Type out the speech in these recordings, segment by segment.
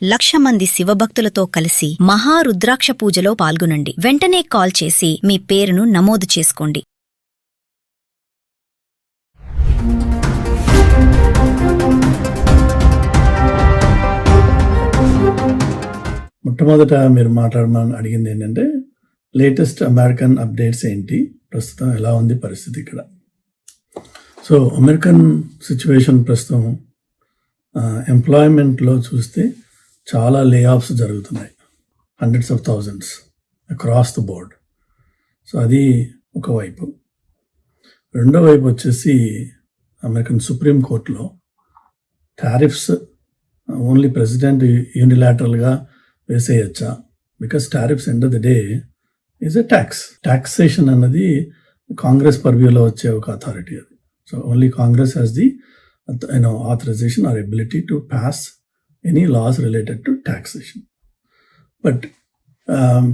1,00,000 మంది శివభక్తులతో కలిసి మహారుద్రాక్ష పూజలో పాల్గొనండి. వెంటనే కాల్ చేసి మీ పేరును నమోదు చేసుకోండి. మొట్టమొదట మీరు మాట్లాడమని అడిగింది ఏంటంటే లేటెస్ట్ అమెరికన్ అప్డేట్స్ ఏంటి, ప్రస్తుతం ఎలా ఉంది పరిస్థితి ఇక్కడ. సో అమెరికన్ సిచ్యువేషన్ ప్రస్తుతం ఎంప్లాయ్మెంట్లో చూస్తే చాలా లే ఆఫ్స్ జరుగుతున్నాయి, hundreds of thousands across the board. So అది ఒకవైపు. రెండో వైపు వచ్చేసి అమెరికన్ సుప్రీం కోర్టులో టారిఫ్స్ ఓన్లీ ప్రెసిడెంట్ యూనిలాటరల్గా వేసేయచ్చా, because tariffs end of the day is a taxation అన్నది కాంగ్రెస్ పర్వ్యూలో వచ్చే ఒక అథారిటీ అది. So only Congress has the authorization or ability to pass any laws related to taxation. But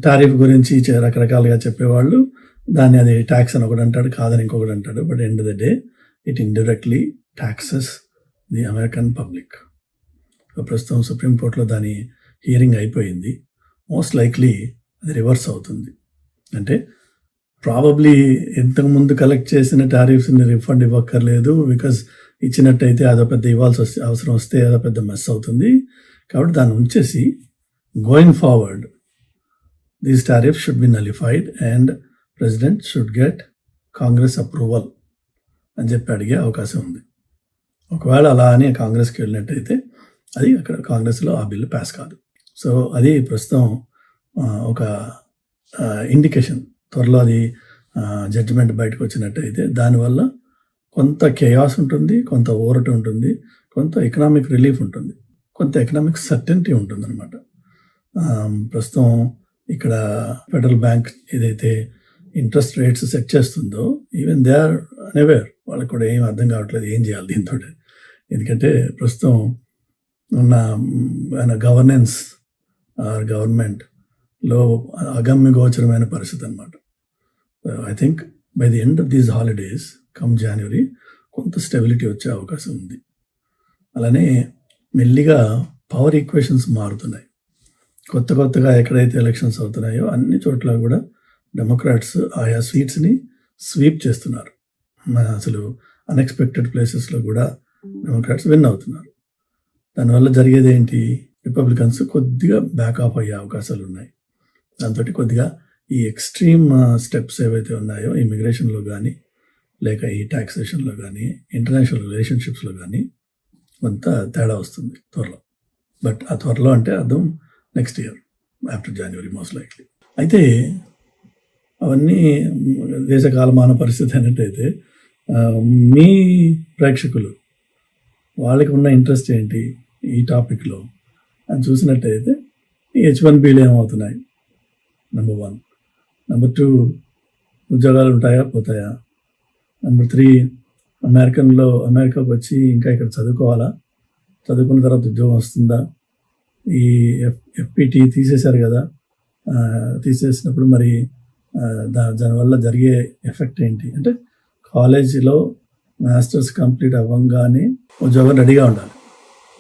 tariff గురించి రకరకాలుగా చెప్పేవాళ్ళు దాన్ని అది ట్యాక్స్ అని ఒకటి అంటాడు, కాదని ఇంకొకటి అంటాడు. But end the day it indirectly taxes the American public. ప్రస్తుతం సుప్రీంకోర్టులో దాని హియరింగ్ అయిపోయింది. మోస్ట్ లైక్లీ అది రివర్స్ అవుతుంది. అంటే ప్రాబబ్లీ ఇంతకుముందు కలెక్ట్ చేసిన టారిఫ్స్ని రిఫండ్ ఇవ్వక్కర్లేదు, బికాజ్ ఇచ్చినట్టయితే అదో పెద్ద అవసరం వస్తే అదో పెద్ద మెస్ అవుతుంది. కాబట్టి దాన్ని ఉంచేసి going forward these tariffs should be nullified and president should get Congress approval అని చెప్పి అడిగే అవకాశం ఉంది. ఒకవేళ అలా అని కాంగ్రెస్కి వెళ్ళినట్టయితే అది అక్కడ కాంగ్రెస్లో ఆ బిల్లు పాస్ కాదు. సో అది ప్రస్తుతం ఒక ఇండికేషన్. త్వరలో అది జడ్జిమెంట్ బయటకు వచ్చినట్టయితే దానివల్ల కొంత కేయాస్ ఉంటుంది, కొంత ఊరట ఉంటుంది, కొంత ఎకనామిక్ రిలీఫ్ ఉంటుంది, కొంత ఎకనామిక్ సర్టెనిటీ ఉంటుంది అనమాట. ప్రస్తుతం ఇక్కడ ఫెడరల్ బ్యాంక్ ఏదైతే ఇంట్రెస్ట్ రేట్స్ సెట్ చేస్తుందో ఈవెన్ దే ఆర్ అన్అవేర్. వాళ్ళకి కూడా ఏం అర్థం కావట్లేదు ఏం చేయాలి దీంతో. ఎందుకంటే ప్రస్తుతం ఉన్న గవర్నెన్స్ గవర్నమెంట్లో అగమ్య గోచరమైన పరిస్థితి అనమాట. I think by the end of these holidays come January కొంత స్టెబిలిటీ వచ్చే అవకాశం ఉంది. అలానే మెల్లిగా పవర్ ఈక్వేషన్స్ మారుతున్నాయి. కొత్తగా ఎక్కడైతే ఎలక్షన్స్ అవుతున్నాయో అన్ని చోట్ల కూడా డెమోక్రాట్స్ ఆయా సీట్స్ని స్వీప్ చేస్తున్నారు. అసలు అన్ఎక్స్పెక్టెడ్ ప్లేసెస్లో కూడా డెమోక్రాట్స్ విన్ అవుతున్నారు. దానివల్ల జరిగేది ఏంటి, రిపబ్లికన్స్ కొద్దిగా బ్యాక్ ఆఫ్ అయ్యే అవకాశాలు ఉన్నాయి. దాంతో కొద్దిగా ఈ ఎక్స్ట్రీమ్ స్టెప్స్ ఏవైతే ఉన్నాయో ఇమిగ్రేషన్లో కానీ లేక ఈ టాక్సేషన్లో కానీ ఇంటర్నేషనల్ రిలేషన్షిప్స్లో కానీ కొంత తేడా వస్తుంది త్వరలో. బట్ ఆ త్వరలో అంటే అర్థం నెక్స్ట్ ఇయర్ ఆఫ్టర్ జనవరి మోస్ట్ లైక్లీ. అయితే అవన్నీ దేశ కాలమాన పరిస్థితి అనేటైతే మీ ప్రేక్షకులు వాళ్ళకి ఉన్న ఇంట్రెస్ట్ ఏంటి ఈ టాపిక్లో అని చూసినట్టయితే ఈ H1Bలు ఏమవుతున్నాయి, నెంబర్ 1. నెంబర్ 2 ఉద్యోగాలు ఉంటాయా పోతాయా. నెంబర్ 3 అమెరికాకు వచ్చి ఇంకా ఇక్కడ చదువుకోవాలా, చదువుకున్న తర్వాత ఉద్యోగం వస్తుందా. ఈ FPT తీసేశారు కదా, తీసేసినప్పుడు మరి దానివల్ల జరిగే ఎఫెక్ట్ ఏంటి అంటే కాలేజీలో మాస్టర్స్ కంప్లీట్ అవ్వగానే ఉద్యోగం రెడీగా ఉండాలి,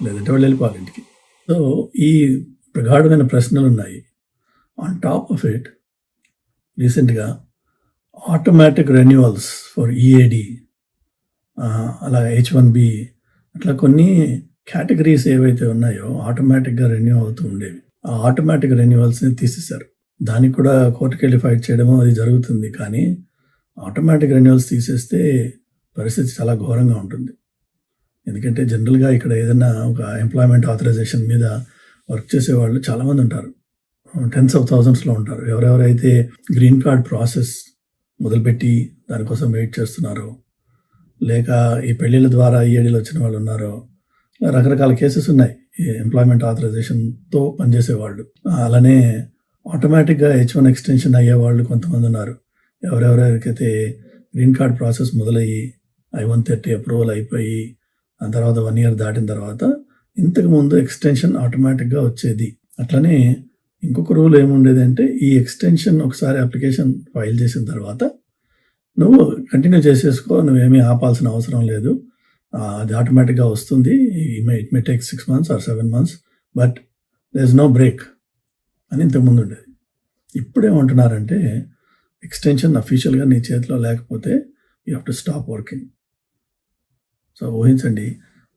లేదంటే వాళ్ళు వెళ్ళిపోవాలి ఇంటికి. సో ఈ ప్రగాఢమైన ప్రశ్నలు ఉన్నాయి. ఆన్ టాప్ ఆఫ్ ఇట్ రీసెంట్గా ఆటోమేటిక్ రెన్యువల్స్ ఫర్ EAD, అలా H1B, అట్లా కొన్ని కేటగిరీస్ ఏవైతే ఉన్నాయో ఆటోమేటిక్గా రెన్యూ అవుతూ ఉండేవి. ఆ ఆటోమేటిక్ రెన్యువల్స్ని తీసేశారు. దానికి కూడా కోర్టుకి వెళ్ళి ఫైట్ చేయడము అది జరుగుతుంది. కానీ ఆటోమేటిక్ రెన్యువల్స్ తీసేస్తే పరిస్థితి చాలా ఘోరంగా ఉంటుంది. ఎందుకంటే జనరల్గా ఇక్కడ ఏదైనా ఒక ఎంప్లాయ్మెంట్ ఆథరైజేషన్ మీద వర్క్ చేసేవాళ్ళు చాలామంది ఉంటారు, టెన్స్ ఆఫ్ థౌజండ్స్లో ఉంటారు. ఎవరెవరైతే గ్రీన్ కార్డ్ ప్రాసెస్ మొదలుపెట్టి దానికోసం వెయిట్ చేస్తున్నారో, లేక ఈ పెళ్ళిళ్ళ ద్వారా EADలు వచ్చిన వాళ్ళు ఉన్నారో, రకరకాల కేసెస్ ఉన్నాయి ఈ ఎంప్లాయ్మెంట్ ఆథరైజేషన్తో పనిచేసేవాళ్ళు. అలానే ఆటోమేటిక్గా H1 ఎక్స్టెన్షన్ అయ్యేవాళ్ళు కొంతమంది ఉన్నారు. ఎవరెవరికైతే గ్రీన్ కార్డ్ ప్రాసెస్ మొదలయ్యి I-130 అప్రూవల్ అయిపోయి ఆ తర్వాత 1 year దాటిన తర్వాత ఇంతకుముందు ఎక్స్టెన్షన్ ఆటోమేటిక్గా వచ్చేది. అట్లనే ఇంకొక రూల్ ఏముండేది అంటే ఈ ఎక్స్టెన్షన్ ఒకసారి అప్లికేషన్ ఫైల్ చేసిన తర్వాత నువ్వు కంటిన్యూ చేసేసుకో, నువ్వేమీ ఆపాల్సిన అవసరం లేదు, అది ఆటోమేటిక్గా వస్తుంది. It may take 6 months or 7 months, but there is no break అని ఇంతకుముందు ఉండేది. ఇప్పుడేమంటున్నారంటే ఎక్స్టెన్షన్ అఫీషియల్గా నీ చేతిలో లేకపోతే you have to stop working. So ఊహించండి,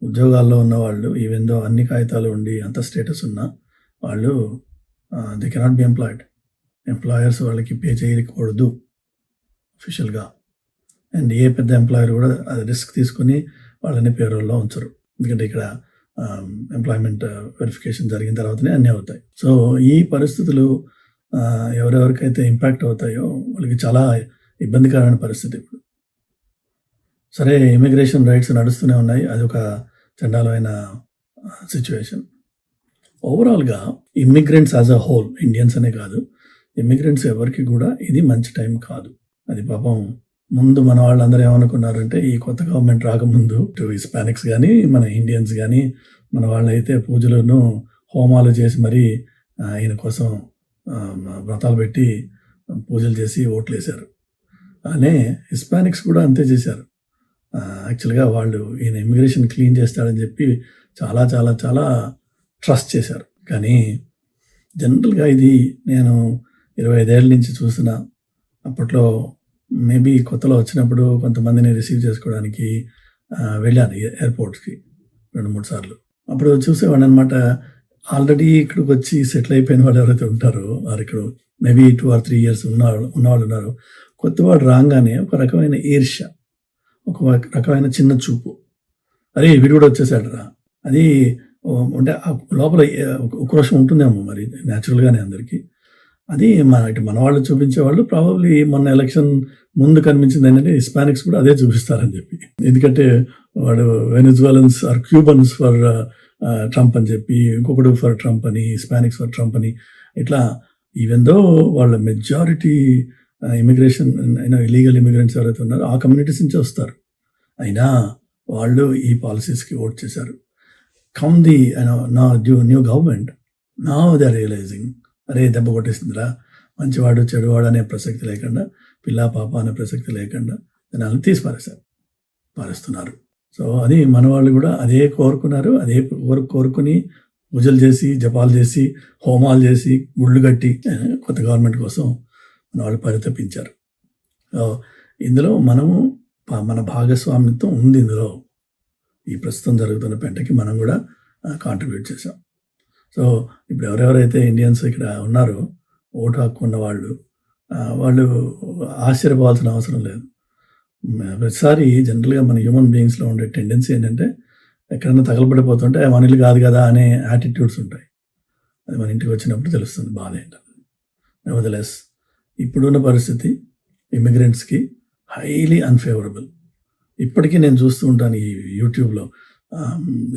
ఉద్యోగాల్లో ఉన్న వాళ్ళు ఈవెందో అన్ని కాగితాలు ఉండి అంత స్టేటస్ ఉన్నా వాళ్ళు they cannot be employed. Employers వాళ్ళకి పే చేయకూడదు అఫీషియల్గా. అండ్ ఏ పెద్ద ఎంప్లాయర్ కూడా అది రిస్క్ తీసుకుని వాళ్ళని పేరోల్లో ఉంచరు. ఎందుకంటే ఇక్కడ ఎంప్లాయ్మెంట్ వెరిఫికేషన్ జరిగిన తర్వాతనే అన్నీ అవుతాయి. సో ఈ పరిస్థితులు ఎవరెవరికైతే ఇంపాక్ట్ అవుతాయో వాళ్ళకి చాలా ఇబ్బందికరమైన పరిస్థితి ఇప్పుడు. సరే, ఇమిగ్రేషన్ రైట్స్ నడుస్తూనే ఉన్నాయి, అది ఒక చండాలమైన సిచ్యువేషన్. ఓవరాల్గా immigrants as a whole, Indians అనే కాదు, ఇమ్మిగ్రెంట్స్ ఎవరికి కూడా ఇది మంచి టైం కాదు. అది పాపం ముందు మన వాళ్ళందరూ ఏమనుకున్నారంటే ఈ కొత్త గవర్నమెంట్ రాకముందు హిస్పానిక్స్ కానీ మన ఇండియన్స్ కానీ మన వాళ్ళైతే పూజలను హోమాలు చేసి మరీ ఈయన కోసం వ్రతాలు పెట్టి పూజలు చేసి ఓట్లు వేశారు. అలానే హిస్పానిక్స్ కూడా అంతే చేశారు. యాక్చువల్గా వాళ్ళు ఈయన ఇమిగ్రేషన్ క్లీన్ చేస్తాడని చెప్పి చాలా చాలా చాలా ట్రస్ట్ చేశారు. కానీ జనరల్గా ఇది నేను 25 ఏళ్ళ నుంచి చూసిన, అప్పట్లో మేబీ కొత్తలో వచ్చినప్పుడు కొంతమందిని రిసీవ్ చేసుకోవడానికి వెళ్ళాను ఎయిర్పోర్ట్స్కి 2-3 సార్లు. అప్పుడు చూసేవాడిని అనమాట. ఆల్రెడీ ఇక్కడికి వచ్చి సెటిల్ అయిపోయిన వాళ్ళు ఎవరైతే ఉంటారో, వారు ఇక్కడ మేబీ 2 or 3 years ఉన్నవాళ్ళు ఉన్నారు. కొత్తవాడు రాగానే ఒక రకమైన ఈర్ష్య, ఒక రకమైన చిన్న చూపు, అరే వీడు కూడా వచ్చేసాడు రా, అది అంటే లోపల ఉక్రోషం ఉంటుందేమో మరి న్యాచురల్గానే అందరికీ. అది మన వాళ్ళు చూపించేవాళ్ళు ప్రాబబ్లీ మొన్న ఎలక్షన్ ముందు కనిపించింది ఏంటంటే హిస్పానిక్స్ కూడా అదే చూపిస్తారని చెప్పి. ఎందుకంటే వాడు వెనిజువలన్స్ ఆర్ క్యూబన్స్ ఫర్ ట్రంప్ అని చెప్పి, ఇంకొకడు ఫర్ ట్రంప్ అని, హిస్పానిక్స్ ఫర్ ట్రంప్ అని, ఇట్లా ఈవెందో వాళ్ళ మెజారిటీ ఇమిగ్రేషన్ ఇలీగల్ ఇమిగ్రెంట్స్ ఎవరైతే ఉన్నారో ఆ కమ్యూనిటీస్ నుంచి వస్తారు. అయినా వాళ్ళు ఈ పాలసీస్కి ఓట్ చేశారు. Come the new government, now they are realising, అరే దెబ్బ కొట్టేసిందిరా, మంచివాడు చెడువాడు అనే ప్రసక్తి లేకుండా, పిల్ల పాప అనే ప్రసక్తి లేకుండా జనాలను తీసి పారేస్తున్నారు. సో అది మన వాళ్ళు కూడా అదే కోరుకున్నారు. అదే కోరుకుని పూజలు చేసి, జపాలు చేసి, హోమాలు చేసి, గుళ్ళు కట్టి కొత్త గవర్నమెంట్ కోసం మన వాళ్ళు పరితపించారు. సో ఇందులో మన భాగస్వామ్యత్వం ఉంది. ఇందులో ఈ ప్రస్తుతం జరుగుతున్న పెంటకి మనం కూడా కాంట్రిబ్యూట్ చేసాం. సో ఇప్పుడు ఎవరెవరైతే ఇండియన్స్ ఇక్కడ ఉన్నారో ఓటు హక్కు ఉన్న వాళ్ళు ఆశ్చర్యపోవాల్సిన అవసరం లేదు. ప్రతిసారి జనరల్గా మన హ్యూమన్ బీయింగ్స్లో ఉండే టెండెన్సీ ఏంటంటే ఎక్కడైనా తగలబడిపోతుంటే మన ఇల్లు కాదు కదా అనే యాటిట్యూడ్స్ ఉంటాయి. అది మన ఇంటికి వచ్చినప్పుడు తెలుస్తుంది బాధ ఏంటన్నది. నెవర్దలెస్ ఇప్పుడున్న పరిస్థితి ఇమిగ్రెంట్స్కి హైలీ అన్ఫేవరబుల్. ఇప్పటికీ నేను చూస్తూ ఉంటాను ఈ యూట్యూబ్లో,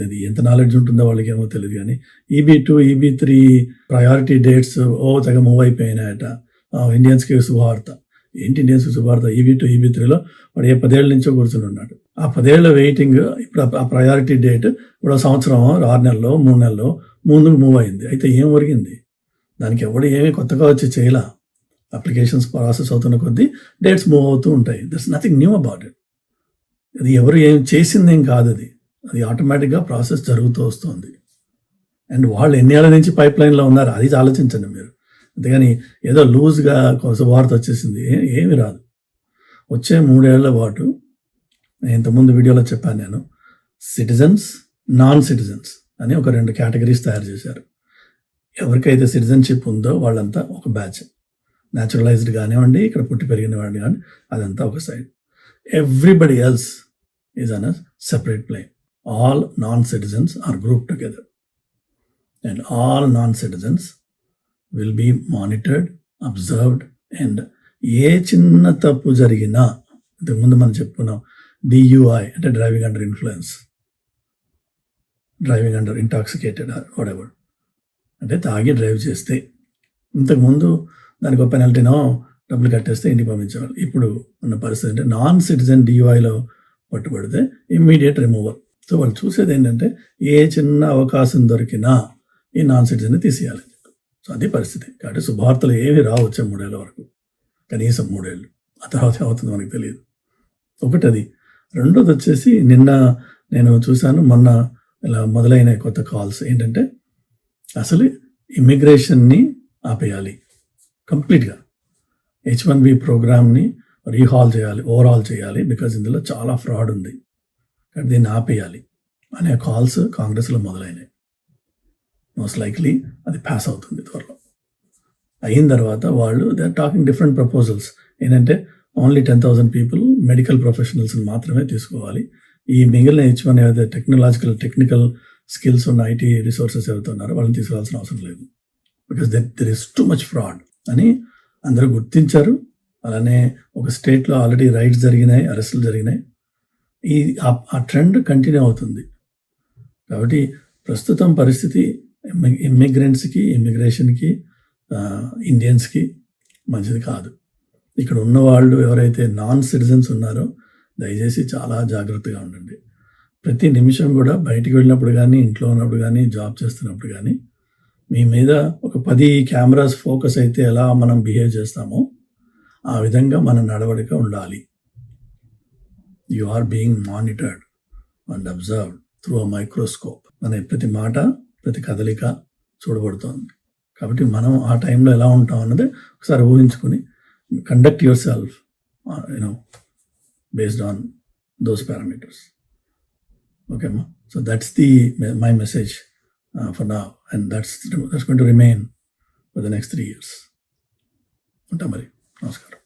ఇది ఎంత నాలెడ్జ్ ఉంటుందో వాళ్ళకి ఏమో తెలియదు, కానీ EB2, EB3 ప్రయారిటీ డేట్స్ తెగ మూవ్ అయిపోయినాయట. ఇండియన్స్కి శుభవార్త. ఏంటి ఇండియన్స్కి శుభవార్త? EB2, EB3లో వాడు 10 ఏళ్ళ నుంచో కూర్చొని ఉన్నాడు. ఆ 10 ఏళ్ళ వెయిటింగ్ ఇప్పుడు ఆ ప్రయారిటీ డేట్ ఇప్పుడు 1 సంవత్సరం 6 నెలల్లో 3 నెలల్లో ముందుకు మూవ్ అయింది. అయితే ఏం ఒరిగింది? దానికి ఎవడు ఏమీ కొత్తగా వచ్చి చేయలా. అప్లికేషన్స్ ప్రాసెస్ అవుతున్న కొద్దీ డేట్స్ మూవ్ అవుతూ ఉంటాయి. That's nothing knew about it. అది ఎవరు ఏం చేసిందేం కాదు, అది ఆటోమేటిక్గా ప్రాసెస్ జరుగుతూ వస్తుంది. అండ్ వాళ్ళు ఎన్ని ఏళ్ళ నుంచి పైప్ లైన్లో ఉన్నారు అది ఆలోచించండి మీరు. అంతేగాని ఏదో లూజ్గా శుభవార్త వచ్చేసింది ఏమి రాదు. వచ్చే 3 ఏళ్ల పాటు నేను ఇంతకుముందు వీడియోలో చెప్పాను, నేను సిటిజన్స్, నాన్ సిటిజన్స్ అని ఒక 2 కేటగిరీస్ తయారు చేశారు. ఎవరికైతే సిటిజన్షిప్ ఉందో వాళ్ళంతా ఒక బ్యాచ్, న్యాచురలైజ్డ్ కానివ్వండి, ఇక్కడ పుట్టి పెరిగిన వాడిని కానీ అదంతా ఒక side. Everybody else is on a separate plane. All non-citizens are grouped together and all non-citizens will be monitored, observed, and ఏ చిన్న తప్పు జరిగినా, ఇంతకుముందు మనం చెప్పుకున్నాం DUI అంటే driving under influence, driving under intoxicated whatever, అంటే తాగి డ్రైవ్ చేస్తే ఇంతకుముందు దానికి ఒక పెనాల్టీనో డబ్బులు కట్టేస్తే ఇంటికి పంపించేవాళ్ళు. ఇప్పుడు ఉన్న పరిస్థితి అంటే నాన్ సిటిజన్ DUIలో పట్టుబడితే ఇమ్మీడియట్ రిమూవల్. సో వాళ్ళు చూసేది ఏంటంటే ఏ చిన్న అవకాశం దొరికినా ఈ నాన్ సిటిజన్ని తీసేయాలి. సో అది పరిస్థితి. కాబట్టి శుభవార్తలు ఏవి రావు వచ్చే 3 ఏళ్ళ వరకు, కనీసం 3 ఏళ్ళు. ఆ తర్వాత ఏమవుతుందో మనకు తెలియదు. ఒకటి అది. రెండోది వచ్చేసి నిన్న నేను చూశాను, మొన్న ఇలా మొదలైన కొత్త కాల్స్ ఏంటంటే అసలు ఇమిగ్రేషన్ని ఆపేయాలి కంప్లీట్గా. H1B ప్రోగ్రామ్ని రీహాల్ చేయాలి, ఓవరాల్ చేయాలి, బికాజ్ ఇందులో చాలా ఫ్రాడ్ ఉంది, కానీ దీన్ని ఆపేయాలి అనే కాల్స్ కాంగ్రెస్లో మొదలైనాయి. మోస్ట్ లైక్లీ అది పాస్ అవుతుంది త్వరలో. అయిన తర్వాత వాళ్ళు they are talking different proposals. ఏంటంటే ఓన్లీ 10,000 పీపుల్ మెడికల్ ప్రొఫెషనల్స్ని మాత్రమే తీసుకోవాలి. ఈ మిగిలిన H1 ఏదైతే టెక్నికల్ స్కిల్స్ ఉన్న ఐటీ రిసోర్సెస్ ఎవరైతే ఉన్నారో వాళ్ళని తీసుకురావాల్సిన అవసరం లేదు, because there is too much fraud అని అందరూ గుర్తించారు. అలానే ఒక స్టేట్లో ఆల్రెడీ రైడ్స్ జరిగినాయి, అరెస్టులు జరిగినాయి. ఆ ట్రెండ్ కంటిన్యూ అవుతుంది. కాబట్టి ప్రస్తుతం పరిస్థితి ఇమ్మిగ్రెంట్స్కి, ఇమిగ్రేషన్కి, ఇండియన్స్కి మంచిది కాదు. ఇక్కడ ఉన్న వాళ్ళు ఎవరైతే నాన్ సిటిజన్స్ ఉన్నారో దయచేసి చాలా జాగ్రత్తగా ఉండండి. ప్రతి నిమిషం కూడా బయటికి వెళ్ళినప్పుడు కానీ, ఇంట్లో ఉన్నప్పుడు కానీ, జాబ్ చేస్తున్నప్పుడు కానీ మీ మీద ఒక 10 కెమెరాస్ ఫోకస్ అయితే ఎలా మనం బిహేవ్ చేస్తామో ఆ విధంగా మన నడవడిక ఉండాలి. You are being monitored and observed through a microscope. అనే ప్రతి మాట, ప్రతి కదలిక చూడబడుతోంది. కాబట్టి మనం ఆ టైంలో ఎలా ఉంటాం అన్నది ఒకసారి ఊహించుకొని conduct your self based on those parameters. Okay, ma? So that's my message for now, and that's going to remain for the next 3 years. Unta mari. Namaskaram.